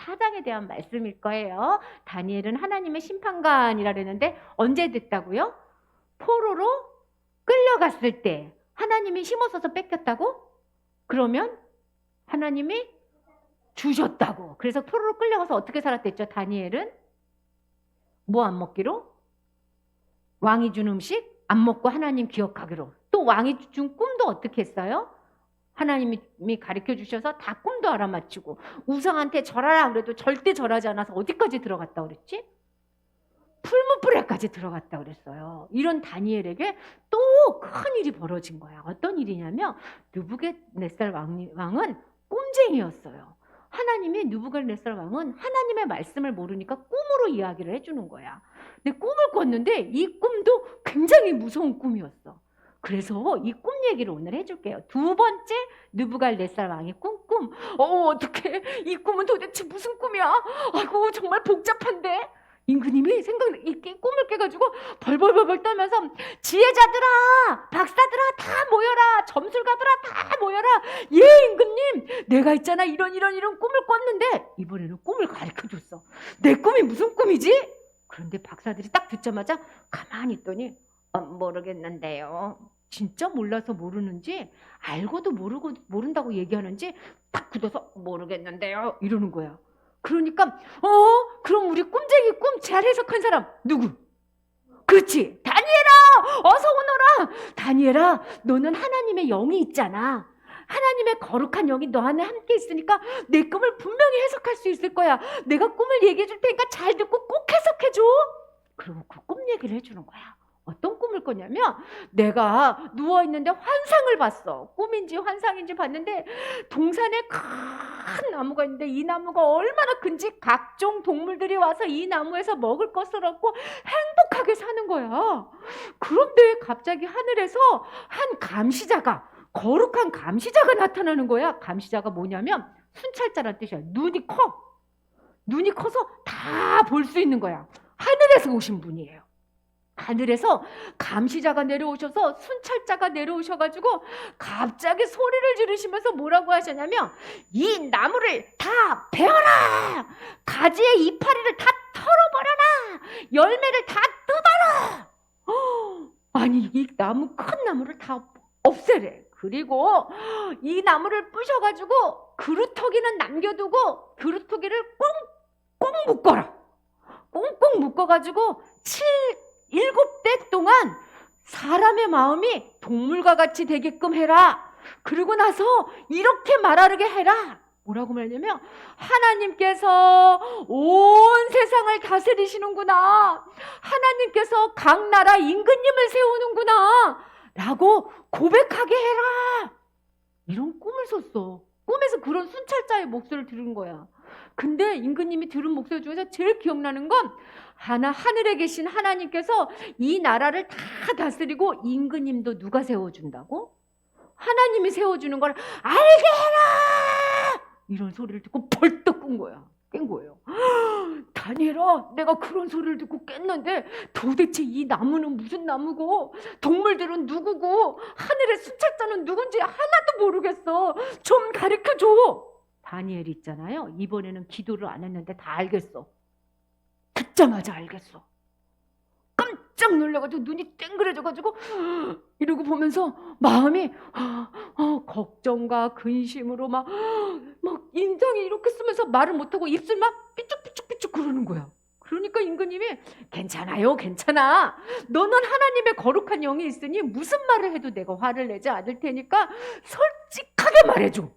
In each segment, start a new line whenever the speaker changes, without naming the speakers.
24장에 대한 말씀일 거예요. 다니엘은 하나님의 심판관이라 그랬는데 언제 됐다고요? 포로로 끌려갔을 때 하나님이 힘없어서 뺏겼다고? 그러면 하나님이 주셨다고. 그래서 포로로 끌려가서 어떻게 살았댔죠? 다니엘은 뭐 안 먹기로? 왕이 준 음식 안 먹고 하나님 기억하기로. 또 왕이 준 꿈도 어떻게 했어요? 하나님이 가르쳐 주셔서 다 꿈도 알아맞히고, 우상한테 절하라 그래도 절대 절하지 않아서 어디까지 들어갔다 그랬지? 풀무불에까지 들어갔다 그랬어요. 이런 다니엘에게 또 큰 일이 벌어진 거야. 어떤 일이냐면 느부갓네살 왕은 꿈쟁이였어요. 하나님이 느부갓네살 왕은 하나님의 말씀을 모르니까 꿈으로 이야기를 해주는 거야. 근데 꿈을 꿨는데 이 꿈도 굉장히 무서운 꿈이었어. 그래서 이 꿈 얘기를 오늘 해줄게요. 두 번째 느부갓네살 왕의 꿈. 어떡해, 이 꿈은 도대체 무슨 꿈이야? 아이고 정말 복잡한데. 임금님이 이 꿈을 깨가지고 벌벌벌벌 떨면서 지혜자들아, 박사들아 다 모여라, 점술가들아 다 모여라. 예 임금님, 내가 있잖아 이런 꿈을 꿨는데. 이번에는 꿈을 가르쳐줬어. 내 꿈이 무슨 꿈이지? 그런데 박사들이 딱 듣자마자 가만히 있더니 모르겠는데요. 진짜 몰라서 모르는지 알고도 모른다고 얘기하는지 딱 굳어서 모르겠는데요 이러는 거야. 그러니까 그럼 우리 꿈쟁이 꿈 잘 해석한 사람 누구? 그렇지, 다니엘아 어서 오너라. 다니엘아, 너는 하나님의 영이 있잖아. 하나님의 거룩한 영이 너 안에 함께 있으니까 내 꿈을 분명히 해석할 수 있을 거야. 내가 꿈을 얘기해 줄 테니까 잘 듣고 꼭 해석해 줘. 그리고 그 꿈 얘기를 해주는 거야. 어떤 꿈을 꿨냐면, 내가 누워있는데 환상을 봤어. 꿈인지 환상인지 봤는데 동산에 큰 나무가 있는데 이 나무가 얼마나 큰지 각종 동물들이 와서 이 나무에서 먹을 것을 얻고 행복하게 사는 거야. 그런데 갑자기 하늘에서 한 감시자가, 거룩한 감시자가 나타나는 거야. 감시자가 뭐냐면 순찰자란 뜻이야. 눈이 커서 다 볼 수 있는 거야. 하늘에서 오신 분이에요. 하늘에서 감시자가 내려오셔서 순찰자가 내려오셔가지고 갑자기 소리를 지르시면서 뭐라고 하셨냐면, 이 나무를 다 베어라, 가지의 이파리를 다 털어버려라, 열매를 다 뜯어라. 아니, 이 큰 나무를 다 없애래. 그리고 이 나무를 부셔가지고 그루터기는 남겨두고 그루터기를 꽁꽁 묶어라. 꽁꽁 묶어가지고 7대 동안 사람의 마음이 동물과 같이 되게끔 해라. 그리고 나서 이렇게 말하게 해라. 뭐라고 말하냐면, 하나님께서 온 세상을 다스리시는구나, 하나님께서 각 나라 임금님을 세우는구나 라고 고백하게 해라. 이런 꿈을 꿨어. 꿈에서 그런 순찰자의 목소리를 들은 거야. 근데 임금님이 들은 목소리 중에서 제일 기억나는 건, 하늘에 계신 하나님께서 이 나라를 다 다스리고 임금님도 누가 세워준다고? 하나님이 세워주는 걸 알게 해라! 이런 소리를 듣고 벌떡 깬 거예요. 다니엘아, 내가 그런 소리를 듣고 깼는데 도대체 이 나무는 무슨 나무고 동물들은 누구고 하늘의 순찰자는 누군지 하나도 모르겠어. 좀 가르쳐줘. 다니엘이 있잖아요, 이번에는 기도를 안 했는데 다 알겠어. 듣자마자 알겠어. 깜짝 놀라가지고 눈이 땡그래져가지고 이러고 보면서 마음이 걱정과 근심으로 막 인상이 이렇게 쓰면서 말을 못하고 입술 막 삐쭉삐쭉삐쭉 그러는 거야. 그러니까 임금님이, 괜찮아요, 괜찮아. 너는 하나님의 거룩한 영이 있으니 무슨 말을 해도 내가 화를 내지 않을 테니까 솔직하게 말해줘.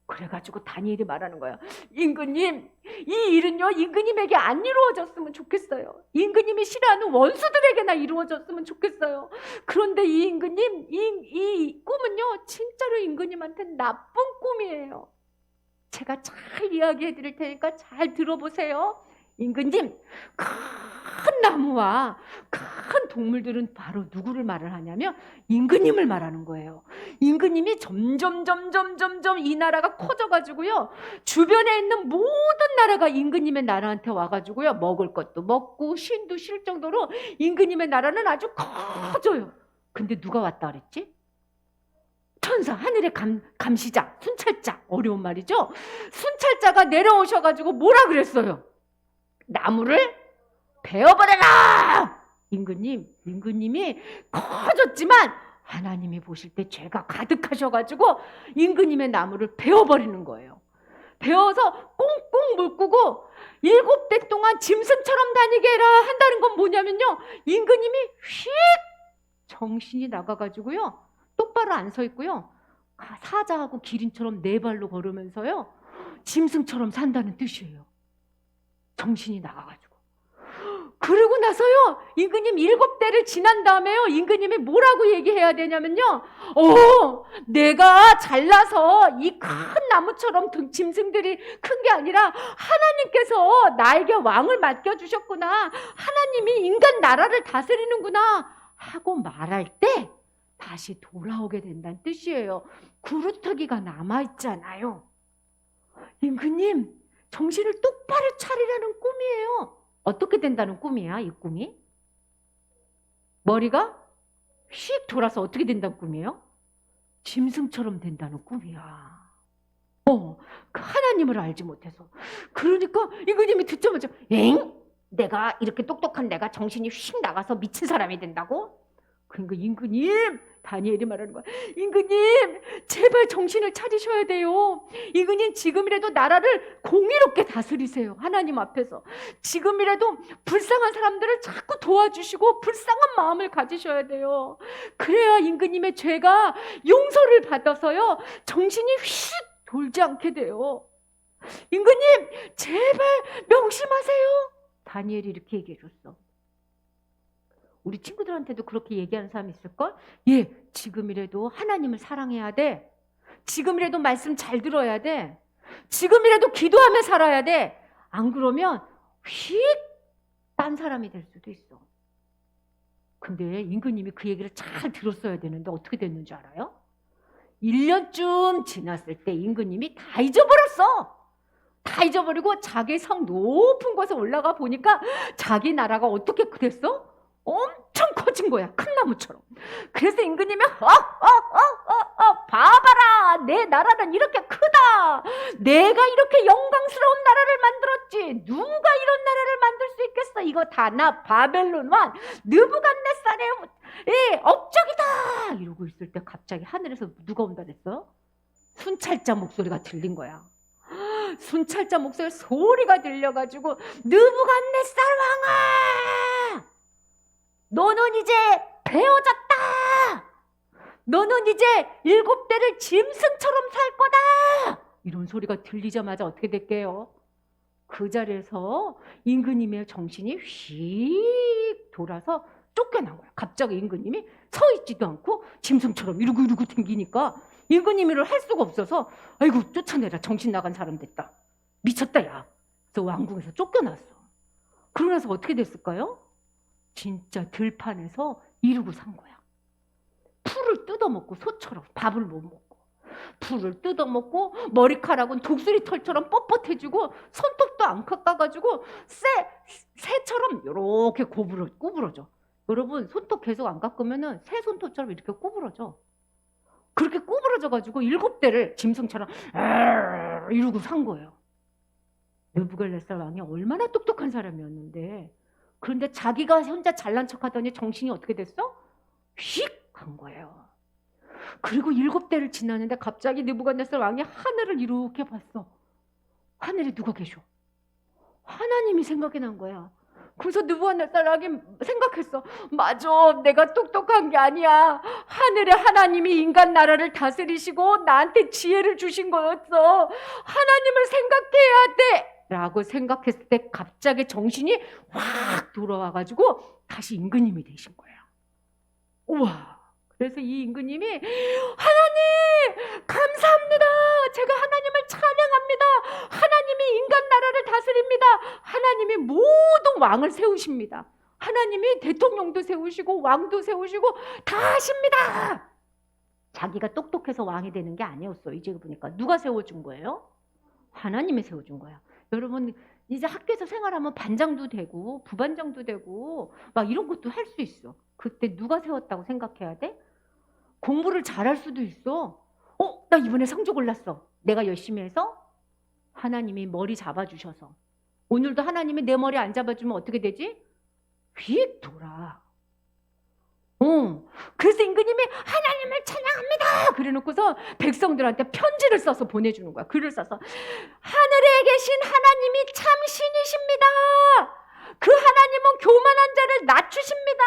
그래가지고 다니엘이 말하는 거야. 임금님, 이 일은요 임금님에게 안 이루어졌으면 좋겠어요. 임금님이 싫어하는 원수들에게나 이루어졌으면 좋겠어요. 그런데 이 임금님, 이 꿈은요 진짜로 임금님한테 나쁜 꿈이에요. 제가 잘 이야기해 드릴 테니까 잘 들어보세요. 임금님, 큰 나무와 큰 동물들은 바로 누구를 말을 하냐면 임금님을 말하는 거예요. 임금님이 점점 이 나라가 커져가지고요, 주변에 있는 모든 나라가 임금님의 나라한테 와가지고요, 먹을 것도 먹고 쉰도 쉴 정도로 임금님의 나라는 아주 커져요. 근데 누가 왔다 그랬지? 천사, 하늘의 감시자, 순찰자, 어려운 말이죠. 순찰자가 내려오셔가지고 뭐라 그랬어요? 나무를 베어버려라! 임금님이 커졌지만 하나님이 보실 때 죄가 가득하셔가지고 임금님의 나무를 베어버리는 거예요. 베어서 꽁꽁 물고 7대 동안 짐승처럼 다니게 해라 한다는 건 뭐냐면요, 임금님이 휙 정신이 나가가지고요, 똑바로 안 서 있고요, 사자하고 기린처럼 4발로 걸으면서요 짐승처럼 산다는 뜻이에요. 정신이 나가가지고. 그러고 나서요, 임금님 7대를 지난 다음에요, 임금님이 뭐라고 얘기해야 되냐면요, 내가 잘나서 이 큰 나무처럼 짐승들이 큰 게 아니라 하나님께서 나에게 왕을 맡겨주셨구나, 하나님이 인간 나라를 다스리는구나 하고 말할 때 다시 돌아오게 된다는 뜻이에요. 구루터기가 남아있잖아요. 임금님, 정신을 똑바로 차리라는 꿈이에요. 어떻게 된다는 꿈이야, 이 꿈이? 머리가 휙 돌아서 어떻게 된다는 꿈이에요? 짐승처럼 된다는 꿈이야. 그 하나님을 알지 못해서. 그러니까 임금님이 듣자마자, 내가 이렇게 똑똑한 내가 정신이 휙 나가서 미친 사람이 된다고? 그러니까 임금님, 다니엘이 말하는 거야. 임금님, 제발 정신을 차리셔야 돼요. 임금님, 지금이라도 나라를 공의롭게 다스리세요. 하나님 앞에서. 지금이라도 불쌍한 사람들을 자꾸 도와주시고 불쌍한 마음을 가지셔야 돼요. 그래야 임금님의 죄가 용서를 받아서요, 정신이 휙 돌지 않게 돼요. 임금님, 제발 명심하세요. 다니엘이 이렇게 얘기해 줬어. 우리 친구들한테도 그렇게 얘기하는 사람이 있을걸? 예, 지금이라도 하나님을 사랑해야 돼. 지금이라도 말씀 잘 들어야 돼. 지금이라도 기도하며 살아야 돼. 안 그러면 휙 딴 사람이 될 수도 있어. 근데 임금님이 그 얘기를 잘 들었어야 되는데 어떻게 됐는지 알아요? 1년쯤 지났을 때 임금님이 다 잊어버렸어. 다 잊어버리고 자기 성 높은 곳에 올라가 보니까 자기 나라가 어떻게 됐어? 엄청 커진 거야. 큰 나무처럼. 그래서 임금님이 봐봐라, 내 나라는 이렇게 크다. 내가 이렇게 영광스러운 나라를 만들었지. 누가 이런 나라를 만들 수 있겠어. 이거 다 나 바벨론 왕 느부갓네살의 업적이다. 이러고 있을 때 갑자기 하늘에서 누가 온다 그랬어? 순찰자 목소리가 들린 거야. 순찰자 목소리 소리가 들려가지고, 느부갓네살 왕아, 너는 이제 베어졌다. 너는 이제 7대를 짐승처럼 살 거다. 이런 소리가 들리자마자 어떻게 될게요? 그 자리에서 임금님의 정신이 휙 돌아서 쫓겨난 거야. 갑자기 임금님이 서 있지도 않고 짐승처럼 이러고 댕기니까 임금님이를 할 수가 없어서, 아이고 쫓아내라, 정신 나간 사람 됐다, 미쳤다 야. 그래서 왕궁에서 쫓겨났어. 그러고 나서 어떻게 됐을까요? 진짜 들판에서 이러고 산 거야. 풀을 뜯어먹고, 소처럼 밥을 못 먹고 풀을 뜯어먹고, 머리카락은 독수리 털처럼 뻣뻣해지고, 손톱도 안 깎아가지고 새처럼 이렇게 구부러져. 여러분, 손톱 계속 안 깎으면 새 손톱처럼 이렇게 구부러져. 그렇게 구부러져가지고 7대를 짐승처럼 이러고 산 거예요. 느부갓네살 왕이 얼마나 똑똑한 사람이었는데, 그런데 자기가 혼자 잘난 척하더니 정신이 어떻게 됐어? 휙 간 거예요. 그리고 7대를 지났는데 갑자기 느부갓네살 왕이 하늘을 이렇게 봤어. 하늘에 누가 계셔? 하나님이 생각이 난 거야. 그래서 느부갓네살 왕이 생각했어. 맞아, 내가 똑똑한 게 아니야. 하늘의 하나님이 인간 나라를 다스리시고 나한테 지혜를 주신 거였어. 하나님을 생각해야 돼 라고 생각했을 때 갑자기 정신이 확 돌아와가지고 다시 임금님이 되신 거예요. 우와. 그래서 이 임금님이, 하나님 감사합니다. 제가 하나님을 찬양합니다. 하나님이 인간 나라를 다스립니다. 하나님이 모든 왕을 세우십니다. 하나님이 대통령도 세우시고 왕도 세우시고 다 하십니다. 자기가 똑똑해서 왕이 되는 게 아니었어. 이제 보니까 누가 세워준 거예요? 하나님이 세워준 거야. 여러분, 이제 학교에서 생활하면 반장도 되고 부반장도 되고 막 이런 것도 할 수 있어. 그때 누가 세웠다고 생각해야 돼? 공부를 잘할 수도 있어. 나 이번에 성적 올랐어. 내가 열심히 해서 하나님이 머리 잡아주셔서. 오늘도 하나님이 내 머리 안 잡아주면 어떻게 되지? 휙 돌아. 그래서 임금님이 하나님을 찬양합니다. 그래 놓고서 백성들한테 편지를 써서 보내주는 거야. 글을 써서 하늘에 계신 하나님이 참 신이십니다. 그 하나님은 교만한 자를 낮추십니다.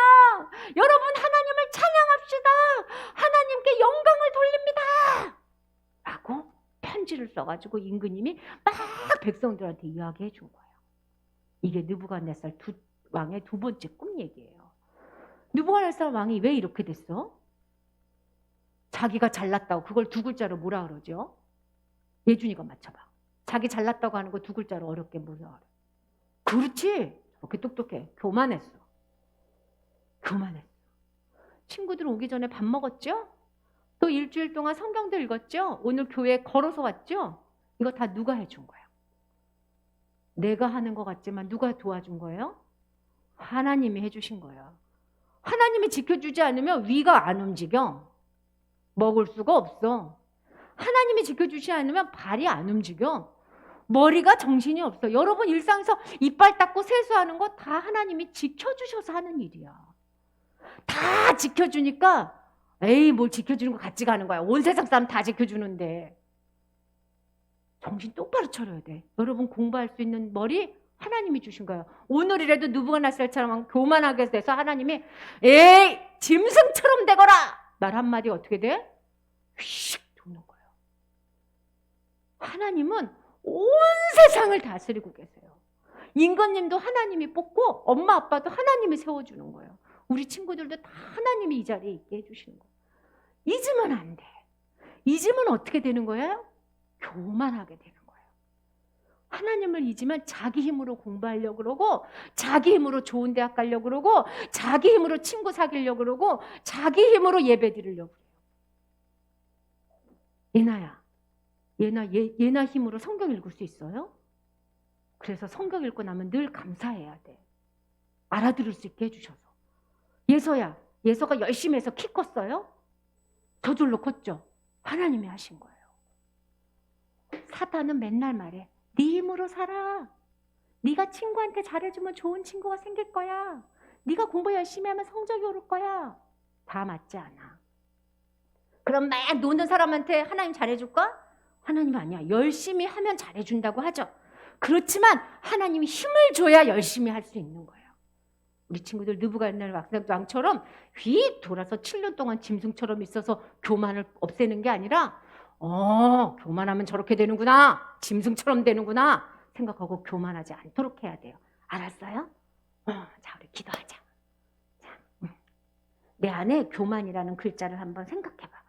여러분 하나님을 찬양합시다. 하나님께 영광을 돌립니다. 라고 편지를 써가지고 임금님이 막 백성들한테 이야기해 준 거예요. 이게 느부갓네살 왕의 두 번째 꿈 얘기예요. 느부갓네살 왕이 왜 이렇게 됐어? 자기가 잘났다고 그걸 두 글자로 뭐라 그러죠? 예준이가 맞춰봐. 자기 잘났다고 하는 거 두 글자로 어렵게 뭐라 그래? 그렇지. 그렇게 똑똑해. 교만했어. 교만했어. 친구들 오기 전에 밥 먹었죠? 또 일주일 동안 성경도 읽었죠? 오늘 교회에 걸어서 왔죠? 이거 다 누가 해준 거야? 내가 하는 것 같지만 누가 도와준 거예요? 하나님이 해주신 거예요. 하나님이 지켜주지 않으면 위가 안 움직여. 먹을 수가 없어. 하나님이 지켜주지 않으면 발이 안 움직여. 머리가 정신이 없어. 여러분 일상에서 이빨 닦고 세수하는 거 다 하나님이 지켜주셔서 하는 일이야. 다 지켜주니까 에이 뭘 지켜주는 거 같지가 않은 거야. 온 세상 사람 다 지켜주는데. 정신 똑바로 차려야 돼. 여러분 공부할 수 있는 머리 하나님이 주신 거예요. 오늘이라도 느부갓네살처럼 교만하게 돼서 하나님이 에이 짐승처럼 되거라 말 한마디 어떻게 돼? 휙 도는 거예요. 하나님은 온 세상을 다스리고 계세요. 임금님도 하나님이 뽑고 엄마 아빠도 하나님이 세워주는 거예요. 우리 친구들도 다 하나님이 이 자리에 있게 해주시는 거예요. 잊으면 안 돼. 잊으면 어떻게 되는 거예요? 교만하게 되는 거예요. 하나님을 잊으면 자기 힘으로 공부하려고 그러고 자기 힘으로 좋은 대학 가려고 그러고 자기 힘으로 친구 사귀려고 그러고 자기 힘으로 예배 드리려고 그래요. 예나야, 예나 힘으로 성경 읽을 수 있어요? 그래서 성경 읽고 나면 늘 감사해야 돼. 알아들을 수 있게 해주셔서. 예서야, 예서가 열심히 해서 키 컸어요? 저절로 컸죠? 하나님이 하신 거예요. 사탄은 맨날 말해. 네 힘으로 살아. 네가 친구한테 잘해주면 좋은 친구가 생길 거야. 네가 공부 열심히 하면 성적이 오를 거야. 다 맞지 않아. 그럼 막 노는 사람한테 하나님 잘해줄까? 하나님 아니야. 열심히 하면 잘해준다고 하죠. 그렇지만 하나님이 힘을 줘야 열심히 할 수 있는 거예요. 우리 친구들 느부갓네살 왕처럼 휙 돌아서 7년 동안 짐승처럼 있어서 교만을 없애는 게 아니라 교만하면 저렇게 되는구나. 짐승처럼 되는구나. 생각하고 교만하지 않도록 해야 돼요. 알았어요? 자, 우리 기도하자. 자, 내 안에 교만이라는 글자를 한번 생각해봐.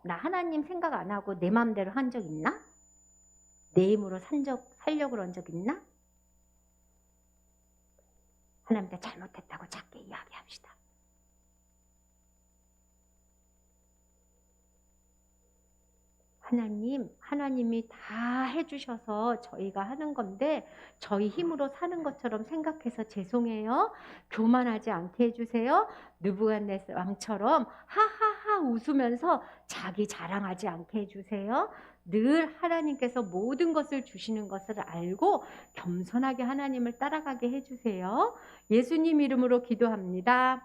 나 하나님 생각 안 하고 내 마음대로 한 적 있나? 내 힘으로 살려고 그런 적 있나? 하나님한테 잘못했다고 작게 이야기합시다. 하나님이 다 해주셔서 저희가 하는 건데 저희 힘으로 사는 것처럼 생각해서 죄송해요. 교만하지 않게 해주세요. 느부갓네살 왕처럼 하하하 웃으면서 자기 자랑하지 않게 해주세요. 늘 하나님께서 모든 것을 주시는 것을 알고 겸손하게 하나님을 따라가게 해주세요. 예수님 이름으로 기도합니다.